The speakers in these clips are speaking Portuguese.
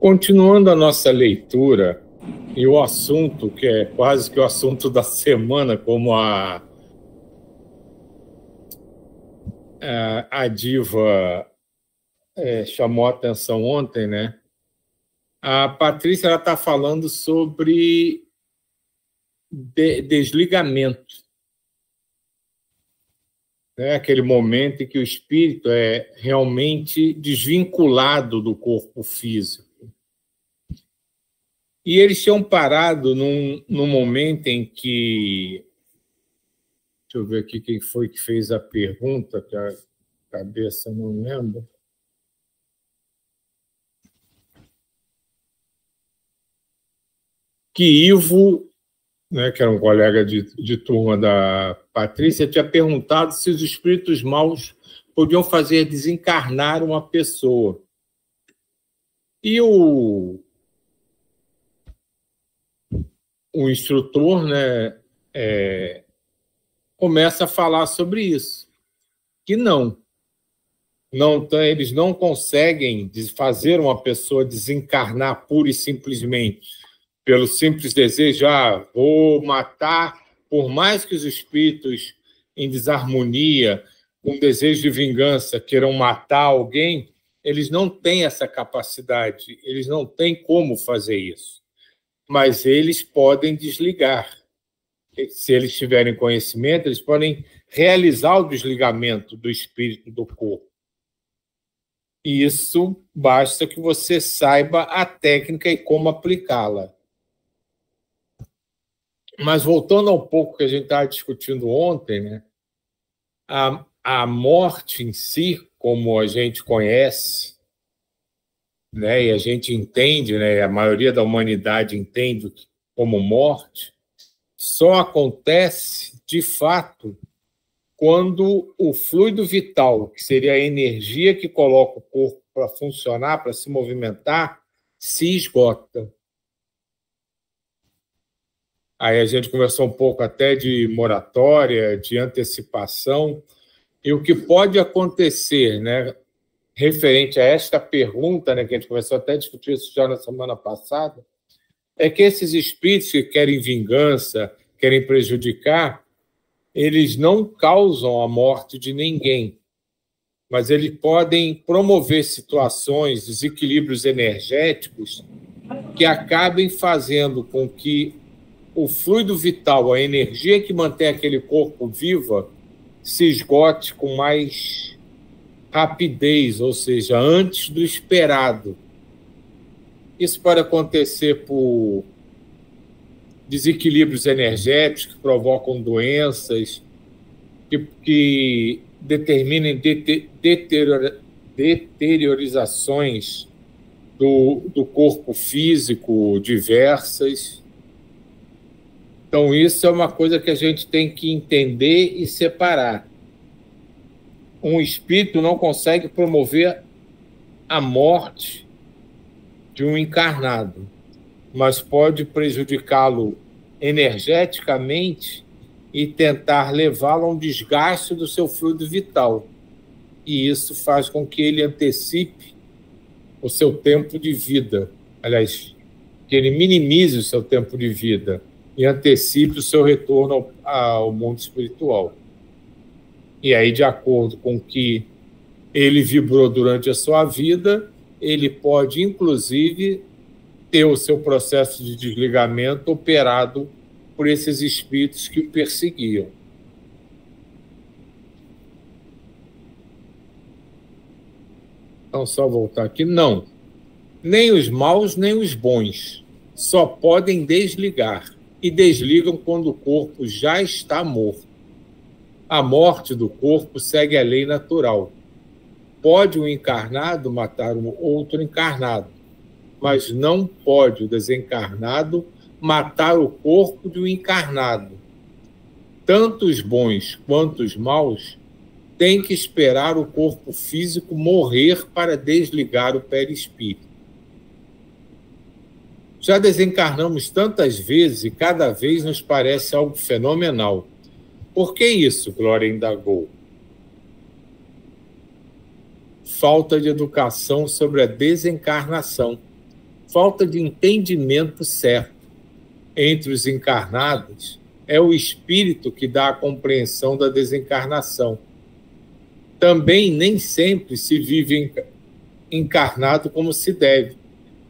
Continuando a nossa leitura, e o assunto, que é quase que o assunto da semana, como a Diva chamou a atenção ontem, né? A Patrícia está falando sobre desligamento. Né? Aquele momento em que o espírito é realmente desvinculado do corpo físico. E eles tinham parado num momento em que... Deixa eu ver aqui quem foi que fez a pergunta, que a cabeça não lembra. Que Ivo, né, que era um colega de turma da Patrícia, tinha perguntado se os espíritos maus podiam fazer desencarnar uma pessoa. E o instrutor, né, começa a falar sobre isso, que eles não conseguem fazer uma pessoa desencarnar pura e simplesmente pelo simples desejo, vou matar, por mais que os espíritos em desarmonia, com desejo de vingança, queiram matar alguém, eles não têm essa capacidade, eles não têm como fazer isso. Mas eles podem desligar. Se eles tiverem conhecimento, eles podem realizar o desligamento do espírito do corpo. E isso basta que você saiba a técnica e como aplicá-la. Mas voltando ao pouco que a gente estava discutindo ontem, né, a morte em si, como a gente conhece, né, e a gente entende, né, a maioria da humanidade entende como morte, só acontece, de fato, quando o fluido vital, que seria a energia que coloca o corpo para funcionar, para se movimentar, se esgota. Aí a gente conversou um pouco até de moratória, de antecipação, e o que pode acontecer, né, referente a esta pergunta, né, que a gente começou até a discutir isso já na semana passada, é que esses espíritos que querem vingança, querem prejudicar, eles não causam a morte de ninguém, mas eles podem promover situações, desequilíbrios energéticos que acabem fazendo com que o fluido vital, a energia que mantém aquele corpo vivo, se esgote com mais rapidez, ou seja, antes do esperado. Isso pode acontecer por desequilíbrios energéticos que provocam doenças, que determinem deteriorizações do corpo físico diversas. Então, isso é uma coisa que a gente tem que entender e separar. Um espírito não consegue promover a morte de um encarnado, mas pode prejudicá-lo energeticamente e tentar levá-lo a um desgaste do seu fluido vital. E isso faz com que ele antecipe o seu tempo de vida. Aliás, que ele minimize o seu tempo de vida e antecipe o seu retorno ao mundo espiritual. E aí, de acordo com o que ele vibrou durante a sua vida, ele pode, inclusive, ter o seu processo de desligamento operado por esses espíritos que o perseguiam. Então, só voltar aqui. Não. Nem os maus, nem os bons. Só podem desligar. E desligam quando o corpo já está morto. A morte do corpo segue a lei natural. Pode um encarnado matar um outro encarnado, mas não pode o desencarnado matar o corpo de um encarnado. Tanto os bons quanto os maus têm que esperar o corpo físico morrer para desligar o perispírito. Já desencarnamos tantas vezes e cada vez nos parece algo fenomenal. Por que isso? Glória indagou. Falta de educação sobre a desencarnação. falta de entendimento certo entre os encarnados. É o espírito que dá a compreensão da desencarnação. Também nem sempre se vive encarnado como se deve,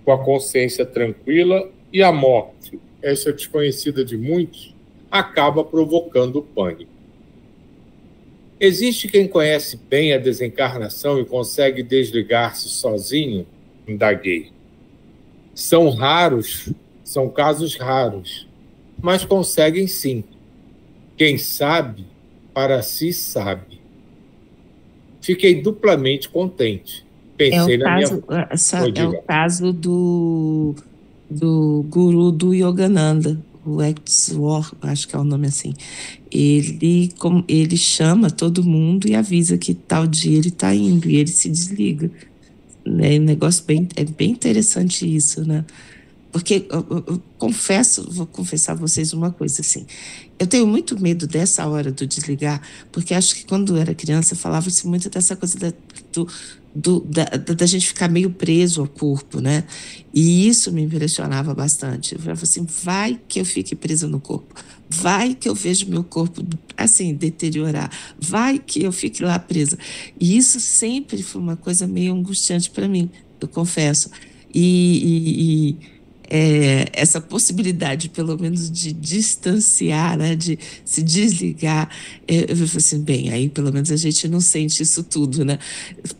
com a consciência tranquila, e a morte, essa desconhecida de muitos, acaba provocando pânico. Existe quem conhece bem a desencarnação e consegue desligar-se sozinho? Indaguei. São raros, são casos raros, mas conseguem sim. Quem sabe, para si sabe. Fiquei duplamente contente. Pensei na minha... É o caso do guru do Yogananda, o Ex-War, acho que é o nome assim. Ele chama todo mundo e avisa que tal dia ele está indo, e ele se desliga. Né? É bem interessante isso, né? Porque eu vou confessar a vocês uma coisa assim. Eu tenho muito medo dessa hora do desligar, porque acho que quando eu era criança falava-se muito dessa coisa da gente ficar meio preso ao corpo, né? E isso me impressionava bastante. Eu falava assim, vai que eu fique presa no corpo, vai que eu vejo meu corpo assim deteriorar, vai que eu fique lá presa. E isso sempre foi uma coisa meio angustiante para mim, eu confesso. Essa possibilidade, pelo menos, de distanciar, né, de se desligar, eu falei assim, bem, aí pelo menos a gente não sente isso tudo, né?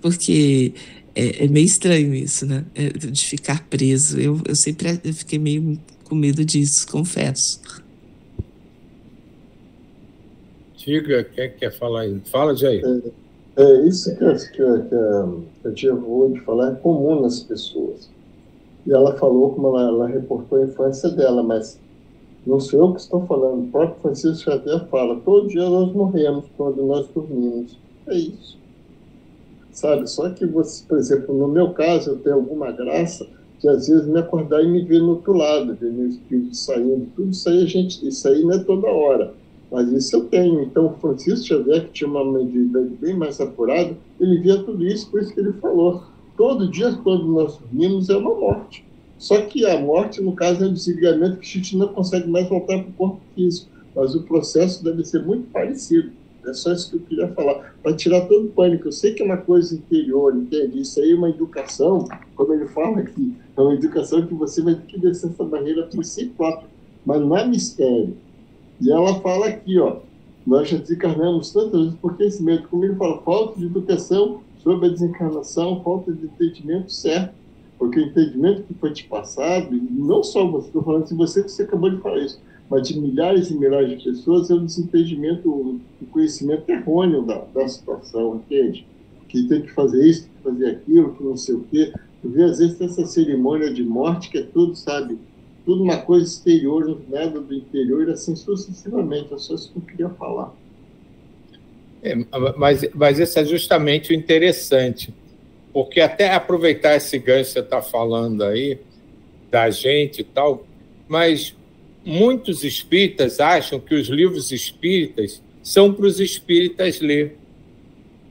Porque é meio estranho isso, né? De ficar preso. Eu sempre fiquei meio com medo disso, confesso. Diga, quem quer falar aí? Fala, Jair. Isso que a tia acabou de falar é comum nas pessoas. E ela falou como ela reportou a infância dela, mas não sou eu que estou falando. O próprio Francisco Xavier fala, todo dia nós morremos quando nós dormimos. É isso. Sabe? Só que você, por exemplo, no meu caso, eu tenho alguma graça de às vezes me acordar e me ver no outro lado, ver meu espírito saindo. Tudo isso aí, isso aí não é toda hora. Mas isso eu tenho. Então, o Francisco Xavier, que tinha uma medida bem mais apurada, ele via tudo isso, por isso que ele falou. Todo dia, quando nós dormimos, é uma morte. Só que a morte, no caso, é um desligamento que a gente não consegue mais voltar para o corpo físico. Mas o processo deve ser muito parecido. É só isso que eu queria falar. Para tirar todo o pânico. Eu sei que é uma coisa interior, entende? Isso aí é uma educação, como ele fala aqui, é uma educação que você vai ter que descer essa barreira por si próprio. Mas não é mistério. E ela fala aqui, ó, nós já desencarnamos tantas vezes porque esse medo, como ele fala, falta de educação sobre a desencarnação, falta de entendimento certo, porque o entendimento que foi te passado, e não só você, estou falando de você que você acabou de falar isso, mas de milhares e milhares de pessoas, é um desentendimento, um conhecimento errôneo da situação, entende? Que tem que fazer isso, tem que fazer aquilo, que não sei o quê. Tu vê, às vezes, essa cerimônia de morte, que é tudo, sabe, tudo uma coisa exterior, nada do interior, assim, sucessivamente. É só isso que eu queria falar. Mas esse é justamente o interessante, porque até aproveitar esse gancho que você está falando aí, da gente e tal, mas muitos espíritas acham que os livros espíritas são para os espíritas ler.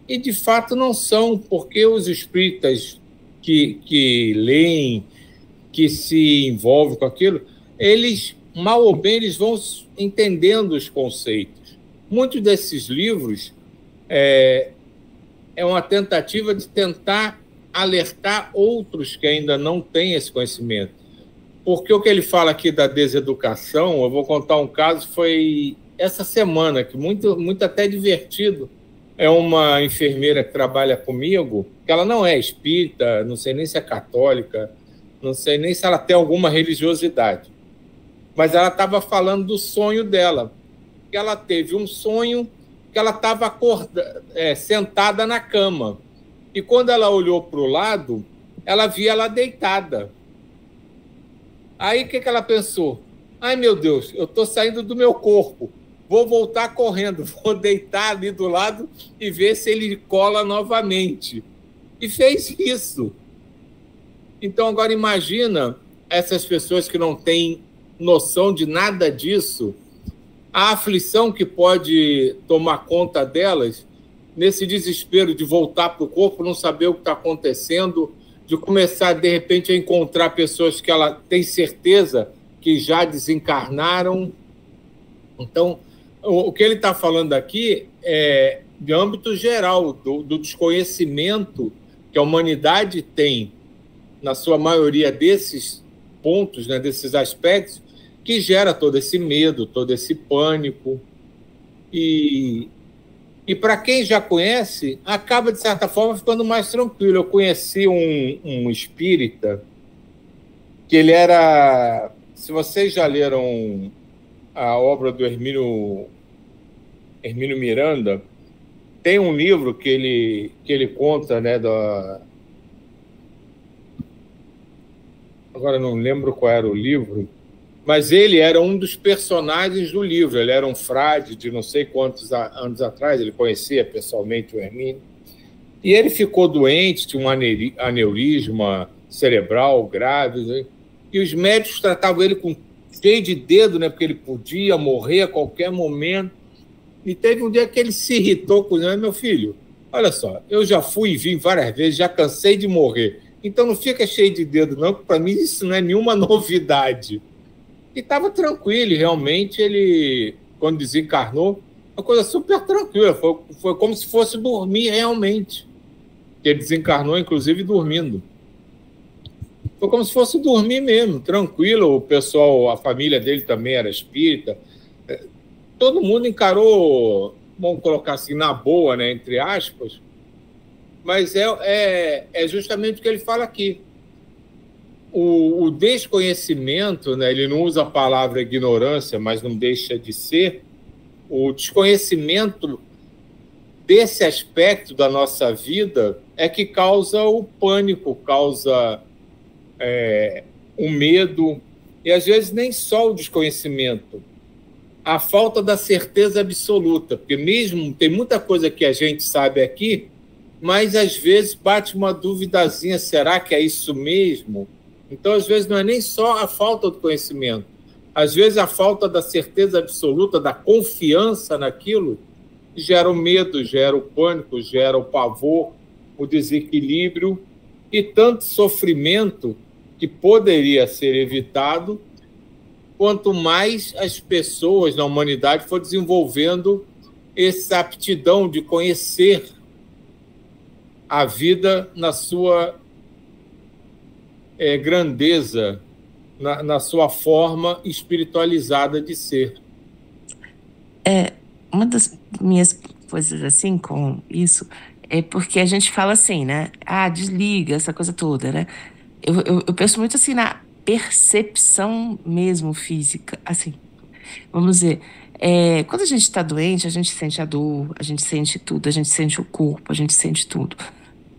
E, de fato, não são, porque os espíritas que leem, que se envolvem com aquilo, eles, mal ou bem, eles vão entendendo os conceitos. Muitos desses livros é uma tentativa de tentar alertar outros que ainda não têm esse conhecimento. Porque o que ele fala aqui da deseducação, eu vou contar um caso, foi essa semana, que muito até divertido. É uma enfermeira que trabalha comigo, que ela não é espírita, não sei nem se é católica, não sei nem se ela tem alguma religiosidade. Mas ela estava falando do sonho dela, que ela teve um sonho que ela estava sentada na cama. E quando ela olhou para o lado, ela via ela deitada. Aí o que ela pensou? Ai, meu Deus, eu estou saindo do meu corpo. Vou voltar correndo, vou deitar ali do lado e ver se ele cola novamente. E fez isso. Então, agora imagina essas pessoas que não têm noção de nada disso, a aflição que pode tomar conta delas nesse desespero de voltar para o corpo, não saber o que está acontecendo, de começar, de repente, a encontrar pessoas que ela tem certeza que já desencarnaram. Então, o que ele está falando aqui é de âmbito geral, do desconhecimento que a humanidade tem, na sua maioria, desses pontos, né, desses aspectos, que gera todo esse medo, todo esse pânico. E para quem já conhece, acaba, de certa forma, ficando mais tranquilo. Eu conheci um espírita que ele era... Se vocês já leram a obra do Hermínio Miranda, tem um livro que ele conta, né, agora não lembro qual era o livro, mas ele era um dos personagens do livro. Ele era um frade de não sei quantos anos atrás, ele conhecia pessoalmente o Hermínio, e ele ficou doente, tinha um aneurisma cerebral grave, né? E os médicos tratavam ele com cheio de dedo, né, porque ele podia morrer a qualquer momento. E teve um dia que ele se irritou com ele: meu filho, olha só, eu já fui e vim várias vezes, já cansei de morrer, então não fica cheio de dedo não, que para mim isso não é nenhuma novidade. E estava tranquilo, realmente. Ele, quando desencarnou, uma coisa super tranquila, foi como se fosse dormir realmente. Ele desencarnou, inclusive, dormindo. Foi como se fosse dormir mesmo, tranquilo. O pessoal, a família dele também era espírita. Todo mundo encarou, vamos colocar assim, na boa, né, entre aspas, mas é justamente o que ele fala aqui. O desconhecimento, né, ele não usa a palavra ignorância, mas não deixa de ser, o desconhecimento desse aspecto da nossa vida é que causa o pânico, causa o medo, e às vezes nem só o desconhecimento, a falta da certeza absoluta, porque mesmo tem muita coisa que a gente sabe aqui, mas às vezes bate uma duvidazinha: será que é isso mesmo? Então, às vezes, não é nem só a falta do conhecimento. Às vezes, a falta da certeza absoluta, da confiança naquilo, gera o medo, gera o pânico, gera o pavor, o desequilíbrio e tanto sofrimento que poderia ser evitado, quanto mais as pessoas na humanidade for desenvolvendo essa aptidão de conhecer a vida na sua grandeza, na sua forma espiritualizada de ser. Uma das minhas coisas assim com isso é porque a gente fala assim, né? Desliga, essa coisa toda, né? Eu penso muito assim na percepção mesmo física, assim, vamos dizer, quando a gente está doente, a gente sente a dor, a gente sente tudo, a gente sente o corpo, a gente sente tudo.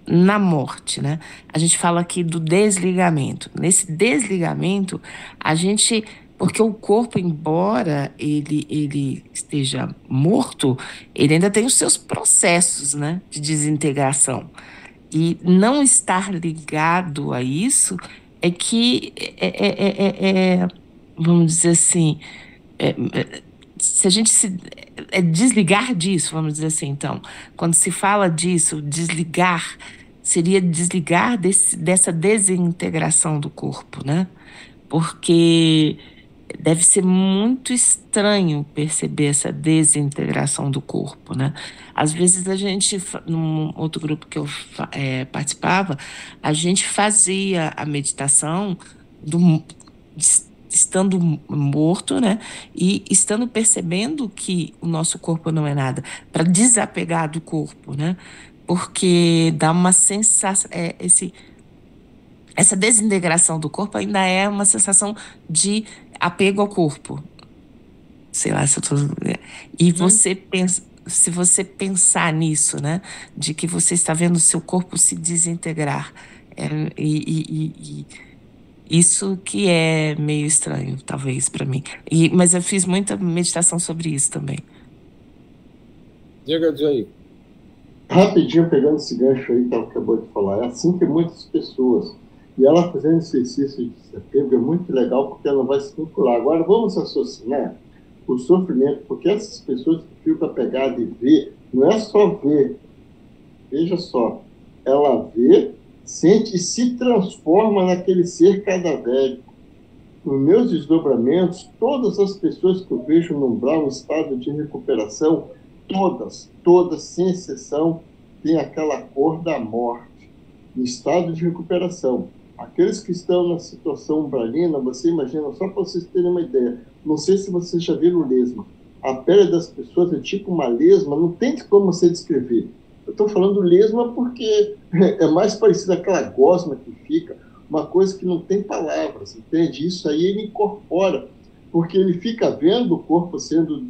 Na morte, né? A gente fala aqui do desligamento. Nesse desligamento, porque o corpo, embora ele esteja morto, ele ainda tem os seus processos, né, de desintegração. E não estar ligado a isso é que vamos dizer assim, se a gente desligar disso, vamos dizer assim. Então, quando se fala disso, desligar seria desligar dessa desintegração do corpo, né? Porque deve ser muito estranho perceber essa desintegração do corpo, né? Às vezes a gente, num outro grupo que eu participava, a gente fazia a meditação estando morto, né? E estando percebendo que o nosso corpo não é nada, para desapegar do corpo, né? Porque dá uma sensação, essa desintegração do corpo ainda é uma sensação de apego ao corpo. Sei lá se eu tô... E você pensa, se você pensar nisso, né? De que você está vendo o seu corpo se desintegrar. Isso que é meio estranho, talvez, para mim. Mas eu fiz muita meditação sobre isso também. Diga aí. Rapidinho, pegando esse gancho aí que ela acabou de falar, é assim que muitas pessoas, e ela fazendo exercício de desapego é muito legal, porque ela vai se vincular. Agora, vamos associar o sofrimento, porque essas pessoas que ficam apegadas e ver, não é só ver, veja só, ela vê sente e se transforma naquele ser cadavérico. Nos meus desdobramentos, todas as pessoas que eu vejo no umbral em estado de recuperação, todas, sem exceção, têm aquela cor da morte, em estado de recuperação. Aqueles que estão na situação umbralina, você imagina, só para vocês terem uma ideia, não sei se vocês já viram lesma, a pele das pessoas é tipo uma lesma, não tem como você descrever. Eu estou falando lesma porque é mais parecido àquela gosma que fica, uma coisa que não tem palavras, entende? Isso aí ele incorpora, porque ele fica vendo o corpo sendo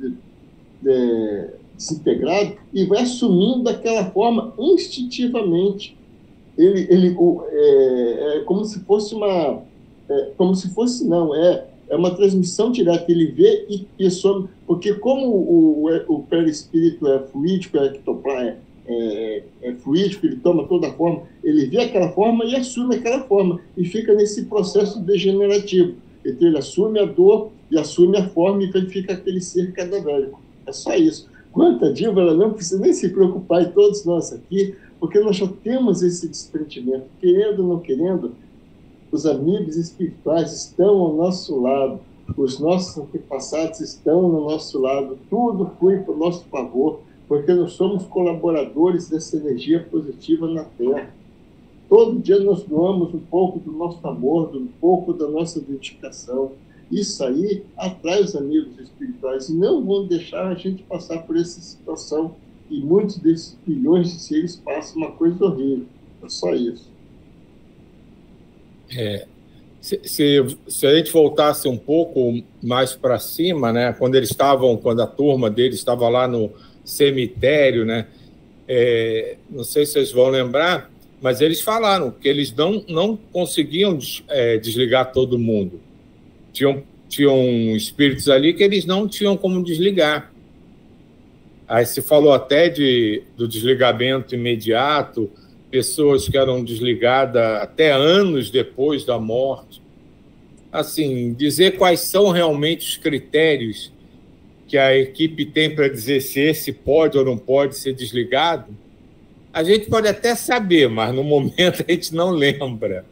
desintegrado e vai assumindo daquela forma instintivamente. É como se fosse é uma transmissão direta, ele vê e some, porque como o perispírito é fluídico, é fluídico, ele toma toda a forma, ele vê aquela forma e assume aquela forma, e fica nesse processo degenerativo. Então ele assume a dor e assume a forma e fica aquele ser cadavérico. É só isso. Quanto a Dilma, ela não precisa nem se preocupar, e todos nós aqui, porque nós já temos esse desprendimento, querendo ou não querendo, os amigos espirituais estão ao nosso lado, os nossos antepassados estão no nosso lado, tudo flui para o nosso favor, porque nós somos colaboradores dessa energia positiva na Terra. Todo dia nós doamos um pouco do nosso amor, um pouco da nossa dedicação. Isso aí atrai os amigos espirituais e não vão deixar a gente passar por essa situação. E muitos desses bilhões de seres passam uma coisa horrível. É só isso. Se a gente voltasse um pouco mais para cima, né, quando a turma deles estava lá no cemitério, né, não sei se vocês vão lembrar, mas eles falaram que eles não conseguiam desligar todo mundo. Tinham espíritos ali que eles não tinham como desligar. Aí se falou até do desligamento imediato, pessoas que eram desligadas até anos depois da morte. Assim, dizer quais são realmente os critérios que a equipe tem para dizer se esse pode ou não pode ser desligado, a gente pode até saber, mas no momento a gente não lembra.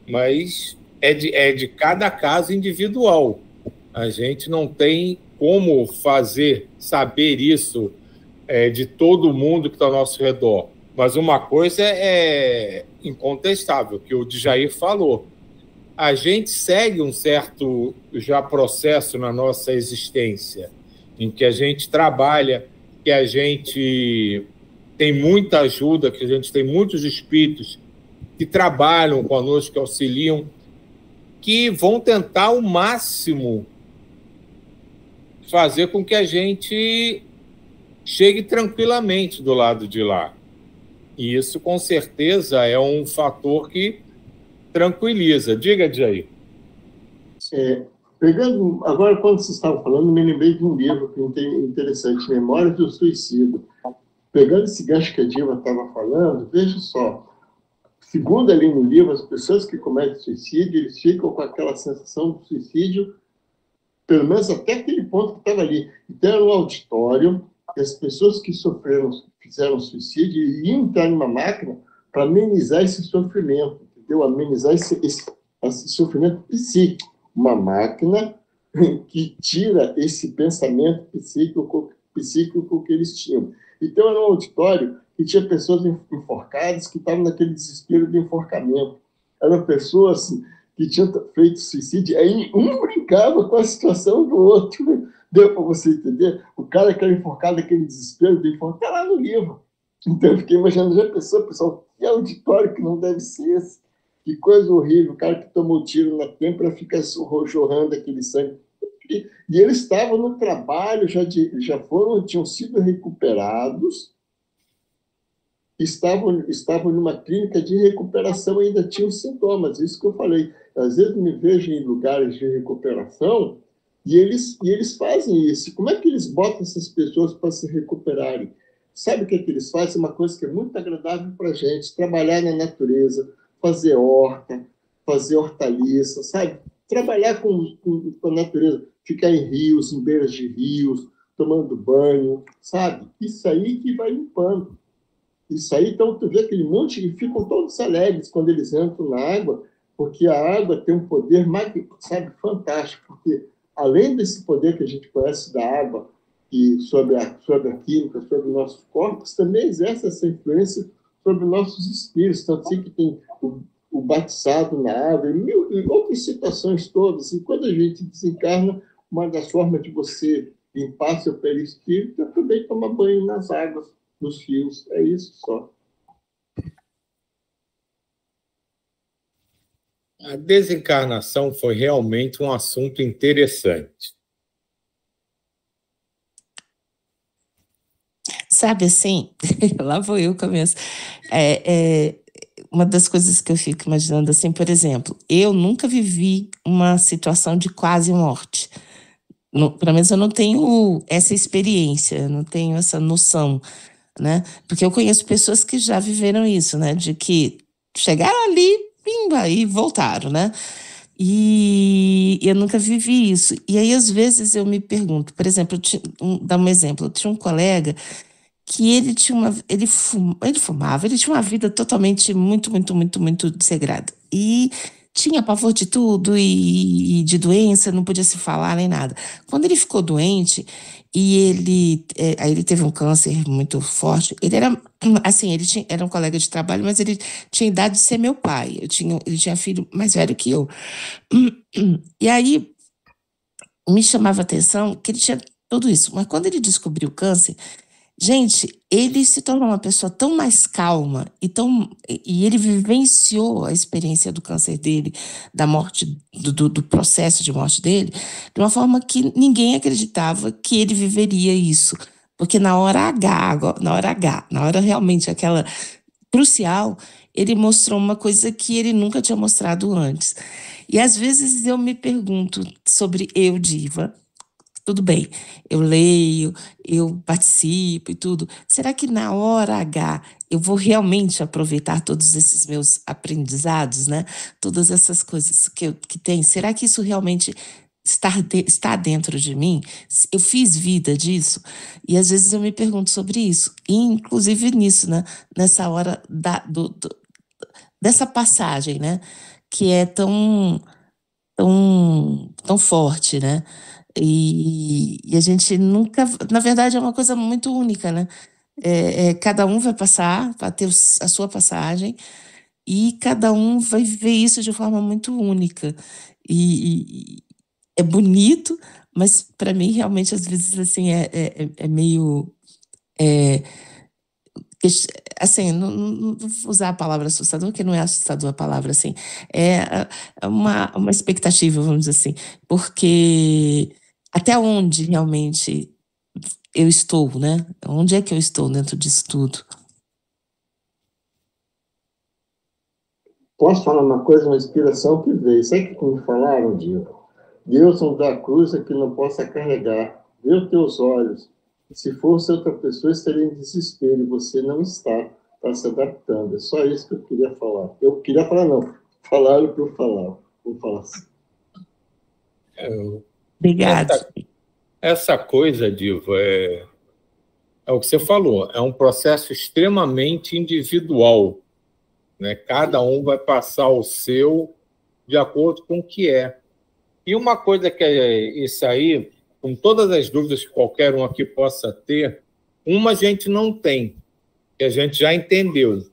Mas é de cada caso individual. A gente não tem como saber isso de todo mundo que está ao nosso redor. Mas uma coisa é incontestável, que o Djair falou. A gente segue um certo já processo na nossa existência, em que a gente trabalha, que a gente tem muita ajuda, que a gente tem muitos espíritos que trabalham conosco, que auxiliam, que vão tentar ao máximo fazer com que a gente chegue tranquilamente do lado de lá. E isso, com certeza, é um fator que tranquiliza. Diga, Jair. Pegando, agora, quando vocês estavam falando, me lembrei de um livro que é interessante, Memórias do Suicídio. Pegando esse gancho que a Dilma estava falando, veja só, segundo ali no livro, as pessoas que cometem suicídio, eles ficam com aquela sensação do suicídio, pelo menos até aquele ponto que estava ali. Então, era um auditório, e as pessoas que fizeram suicídio iam entrar numa máquina para amenizar esse sofrimento, entendeu? Amenizar esse sofrimento psíquico. Uma máquina que tira esse pensamento psíquico que eles tinham. Então, era um auditório que tinha pessoas enforcadas que estavam naquele desespero de enforcamento. Eram pessoas que tinham feito suicídio, aí um brincava com a situação do outro. Deu para você entender? O cara que era enforcado, aquele desespero de enforcar, está lá no livro. Então, eu fiquei imaginando, já pensou, pessoal, que auditório que não deve ser esse? Que coisa horrível, o cara que tomou tiro na têmpora fica jorrando aquele sangue. E eles estavam no trabalho, tinham sido recuperados, estavam numa clínica de recuperação, ainda tinham sintomas, isso que eu falei. Às vezes me vejo em lugares de recuperação e eles fazem isso. Como é que eles botam essas pessoas para se recuperarem? Sabe o que eles fazem? Uma coisa que é muito agradável para a gente, trabalhar na natureza, fazer horta, fazer hortaliça, sabe? Trabalhar com a natureza, ficar em rios, em beiras de rios, tomando banho, sabe? Isso aí que vai limpando. Isso aí, então, tu vê aquele monte e ficam todos alegres quando eles entram na água, porque a água tem um poder, sabe, fantástico, porque além desse poder que a gente conhece da água, e sobre a química, sobre nossos corpos, também exerce essa influência sobre nossos espíritos, tanto assim que tem o batizado na água, e outras situações todas. E quando a gente desencarna, uma das formas de você limpar seu perispírito é também tomar banho nas águas, nos rios. É isso só. A desencarnação foi realmente um assunto interessante. Sabe assim, lá vou eu começo. Uma das coisas que eu fico imaginando assim, por exemplo, eu nunca vivi uma situação de quase morte. Pelo menos eu não tenho essa experiência, eu não tenho essa noção, né? Porque eu conheço pessoas que já viveram isso, né? De que chegaram ali, pimba, e voltaram, né? E eu nunca vivi isso. E aí, às vezes, eu me pergunto, por exemplo, dar um exemplo, eu tinha um colega que ele fumava, ele tinha uma vida totalmente muito desregrada. E tinha pavor de tudo e de doença, não podia se falar nem nada. Quando ele ficou doente e aí ele teve um câncer muito forte, ele era assim, era um colega de trabalho, mas ele tinha idade de ser meu pai. Ele tinha filho mais velho que eu. E aí me chamava a atenção que ele tinha tudo isso. Mas quando ele descobriu o câncer, gente, ele se tornou uma pessoa tão mais calma e ele vivenciou a experiência do câncer dele, da morte, do processo de morte dele, de uma forma que ninguém acreditava que ele viveria isso. Porque na hora realmente aquela crucial, ele mostrou uma coisa que ele nunca tinha mostrado antes. E às vezes eu me pergunto sobre eu, Diva. Tudo bem, eu leio, eu participo e tudo. Será que na hora H eu vou realmente aproveitar todos esses meus aprendizados, né? Todas essas coisas que tem? Será que isso realmente está dentro de mim? Eu fiz vida disso? E às vezes eu me pergunto sobre isso. E, inclusive nisso, né? Nessa hora dessa passagem, né? Que é tão forte, né? E a gente nunca... Na verdade, é uma coisa muito única, né? Cada um vai passar, vai ter a sua passagem, e cada um vai viver isso de forma muito única. E é bonito, mas para mim, realmente, às vezes, assim, é meio... assim, não vou usar a palavra assustador, porque não é assustador a palavra, assim. É uma expectativa, vamos dizer assim. Porque até onde realmente eu estou, né? Onde é que eu estou dentro disso tudo? Posso falar uma coisa, uma inspiração que veio? Sabe o que me falaram, Diego? Deus não dá cruz a que não possa carregar. Vê os teus olhos. Se fosse outra pessoa, estaria em desespero. E você não está se adaptando. É só isso que eu queria falar. Eu queria falar, não. Falaram para eu falar. Vou falar assim. Obrigada. Essa coisa, Diva, é o que você falou. É um processo extremamente individual, né? Cada um vai passar o seu de acordo com o que é. E uma coisa que é isso aí, com todas as dúvidas que qualquer um aqui possa ter, uma a gente não tem, que a gente já entendeu.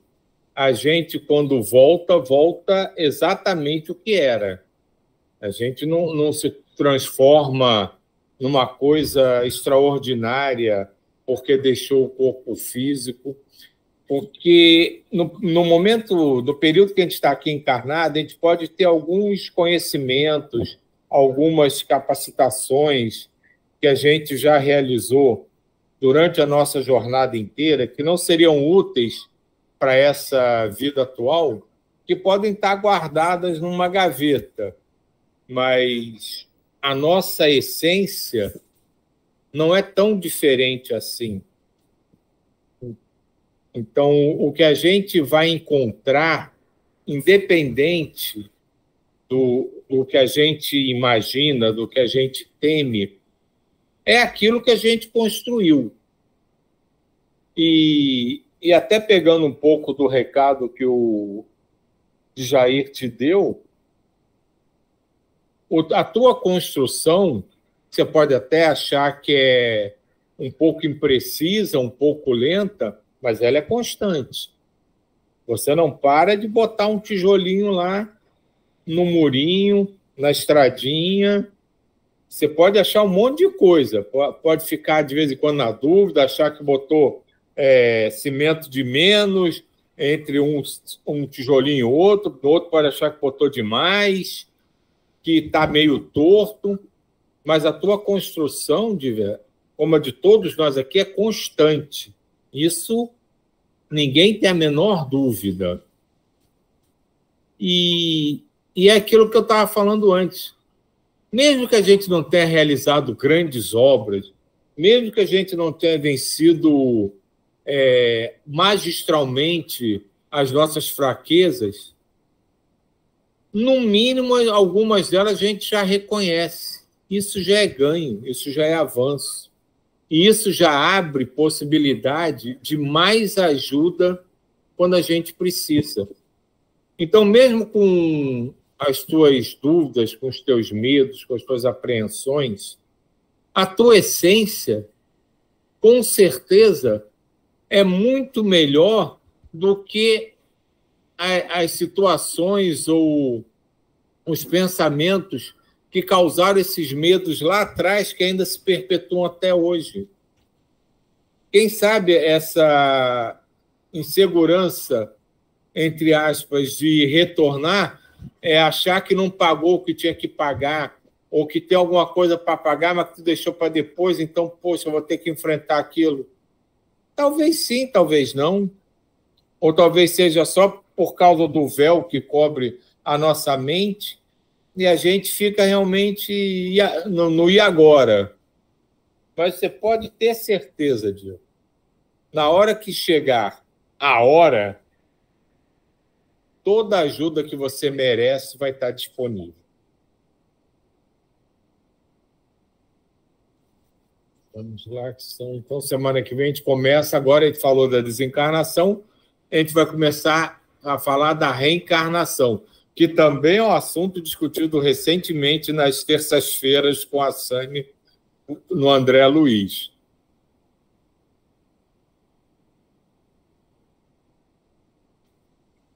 A gente, quando volta exatamente o que era. A gente não se transforma numa coisa extraordinária porque deixou o corpo físico, porque no momento, no período que a gente está aqui encarnado, a gente pode ter alguns conhecimentos, algumas capacitações que a gente já realizou durante a nossa jornada inteira, que não seriam úteis para essa vida atual, que podem estar guardadas numa gaveta, mas a nossa essência não é tão diferente assim. Então, o que a gente vai encontrar, independente do que a gente imagina, do que a gente teme, é aquilo que a gente construiu. E E até pegando um pouco do recado que o Jair te deu, a tua construção, você pode até achar que é um pouco imprecisa, um pouco lenta, mas ela é constante. Você não para de botar um tijolinho lá no murinho, na estradinha. Você pode achar um monte de coisa. Pode ficar, de vez em quando, na dúvida, achar que botou cimento de menos entre um tijolinho e outro. O outro pode achar que botou demais, que está meio torto. Mas a tua construção, como a de todos nós aqui, é constante. Isso ninguém tem a menor dúvida. E é aquilo que eu estava falando antes. Mesmo que a gente não tenha realizado grandes obras, mesmo que a gente não tenha vencido magistralmente as nossas fraquezas, no mínimo, algumas delas a gente já reconhece. Isso já é ganho, isso já é avanço. E isso já abre possibilidade de mais ajuda quando a gente precisa. Então, mesmo com as tuas dúvidas, com os teus medos, com as tuas apreensões, a tua essência, com certeza, é muito melhor do que as situações ou os pensamentos que causaram esses medos lá atrás, que ainda se perpetuam até hoje. Quem sabe essa insegurança, entre aspas, de retornar, é achar que não pagou o que tinha que pagar, ou que tem alguma coisa para pagar, mas que tu deixou para depois, então, poxa, eu vou ter que enfrentar aquilo. Talvez sim, talvez não. Ou talvez seja só por causa do véu que cobre a nossa mente, e a gente fica realmente no e agora. Mas você pode ter certeza disso. Na hora que chegar a hora, toda a ajuda que você merece vai estar disponível. Vamos lá, então semana que vem a gente começa, agora a gente falou da desencarnação, a gente vai começar a falar da reencarnação, que também é um assunto discutido recentemente nas terças-feiras com a Sânia no André Luiz.